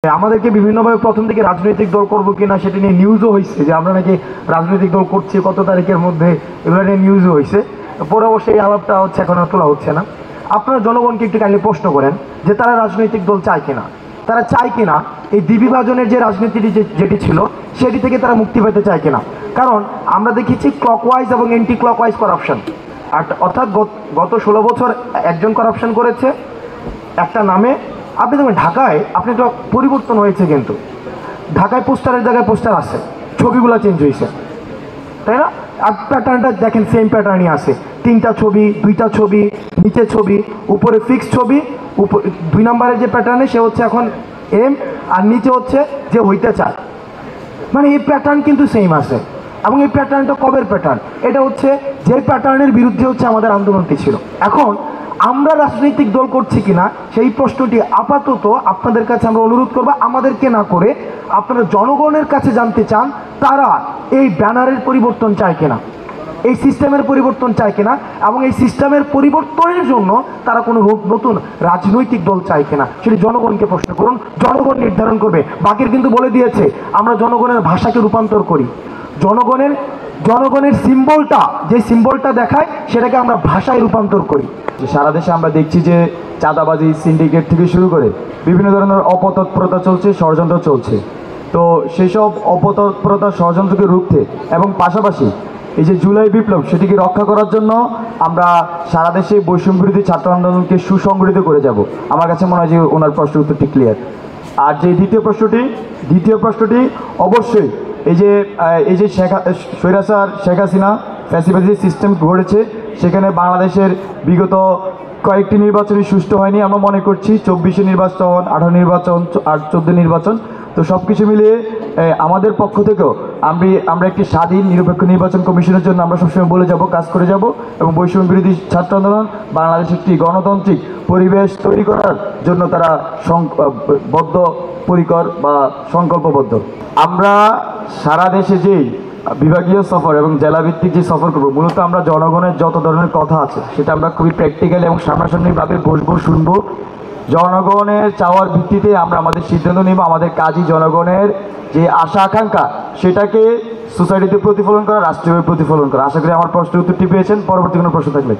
আমাদেরকে বিভিন্নভাবে প্রথম থেকে রাজনৈতিক দল করবো কিনা সেটা নিয়ে নিউজও হয়েছে যে আমরা নাকি রাজনৈতিক দল করছি কত তারিখের মধ্যে, এগুলো নিয়ে নিউজও হয়েছে। পরে অবশ্যই এই আলাপটা হচ্ছে এখন আর তোলা হচ্ছে না। আপনারা জনগণকে একটু কাইন্ডলি প্রশ্ন করেন যে তারা রাজনৈতিক দল চায় কিনা, তারা চায় কিনা এই দ্বিবিভাজনের যে রাজনীতিটি যেটি ছিল সেটি থেকে তারা মুক্তি পেতে চায় কিনা। কারণ আমরা দেখেছি ক্লকওয়াইজ এবং অ্যান্টি ক্লকওয়াইজ করাপশন, অর্থাৎ গত 16 বছর একজন করাপশন করেছে একটা নামে। আপনি দেখবেন ঢাকায় আপনি একটা পরিবর্তন হয়েছে, কিন্তু ঢাকায় পোস্টারের জায়গায় পোস্টার আছে, ছবিগুলো চেঞ্জ হয়েছে, তাই না? আর প্যাটার্নটা দেখেন সেম প্যাটার্নই আছে, 3টা ছবি 2টা ছবি, নিচে ছবি, উপরে ফিক্স ছবি। 2 নম্বরের যে প্যাটার্নে সে হচ্ছে এখন এম, আর নিচে হচ্ছে যে হইতে চায়। মানে এই প্যাটার্ন কিন্তু সেম আছে, এবং এই প্যাটার্নটা কবের প্যাটার্ন? এটা হচ্ছে যে প্যাটার্নের বিরুদ্ধে হচ্ছে আমাদের আন্দোলনটি ছিল। এখন আমরা রাজনৈতিক দল করছি কিনা সেই প্রশ্নটি আপাতত আপনাদের কাছে আমরা অনুরোধ করবো, আমাদেরকে না করে আপনারা জনগণের কাছে জানতে চান তারা এই ব্যানারের পরিবর্তন চায় কিনা, এই সিস্টেমের পরিবর্তন চায় কিনা, এবং এই সিস্টেমের পরিবর্তনের জন্য তারা কোনো নতুন রাজনৈতিক দল চায় কিনা সেটি জনগণকে প্রশ্ন করুন, জনগণ নির্ধারণ করবে। বাকির কিন্তু বলে দিয়েছে আমরা জনগণের ভাষাকে রূপান্তর করি, জনগণের সিম্বলটা যে সিম্বলটা দেখায় সেটাকে আমরা ভাষায় রূপান্তর করি। সারা দেশে আমরা দেখছি যে চাঁদাবাজি, সিন্ডিকেট থেকে শুরু করে বিভিন্ন ধরনের অপতৎপরতা চলছে, ষড়যন্ত্র চলছে। তো সেসব অপতৎপরতা, ষড়যন্ত্রকে রুখতে এবং পাশাপাশি এই যে জুলাই বিপ্লব সেটিকে রক্ষা করার জন্য আমরা সারা দেশে বৈষম্য বিরোধী ছাত্র আন্দোলনকে সুসংগঠিত করে যাব। আমার কাছে মনে হয় যে ওনার প্রশ্নের উত্তরটি ক্লিয়ার। আর যে দ্বিতীয় প্রশ্নটি অবশ্যই এই যে স্বৈরাচার শেখ হাসিনা ফ্যাসিবাদী সিস্টেম গড়েছে, সেখানে বাংলাদেশের বিগত কয়েকটি নির্বাচনই সুষ্ঠু হয়নি। আমরা মনে করছি 24 নির্বাচন, 18 নির্বাচন আর 14 নির্বাচন। তো সব কিছু মিলিয়ে আমাদের পক্ষ থেকেও আমরা একটি স্বাধীন নিরপেক্ষ নির্বাচন কমিশনের জন্য আমরা সবসময় বলে যাব, কাজ করে যাব, এবং বৈষম্য বিরোধী ছাত্র আন্দোলন বাংলাদেশে একটি গণতান্ত্রিক পরিবেশ তৈরি করার জন্য তারা বদ্ধপরিকর বা সংকল্পবদ্ধ। আমরা সারা দেশে যেই বিভাগীয় সফর এবং জেলাভিত্তিক যে সফর করবো, মূলত আমরা জনগণের যত ধরনের কথা আছে সেটা আমরা খুবই প্র্যাকটিক্যাল এবং সামনাসামনিভাবে বসবো, শুনবো। জনগণের চাওয়ার ভিত্তিতে আমরা আমাদের সিদ্ধান্ত নিব। আমাদের কাজই জনগণের যে আশা আকাঙ্ক্ষা সেটাকে সোসাইটিতে প্রতিফলন করা, রাষ্ট্রীয়ভাবে প্রতিফলন করা। আশা করি আমার প্রশ্নের উত্তরটি পেয়েছেন। পরবর্তী কোনো প্রশ্ন থাকলে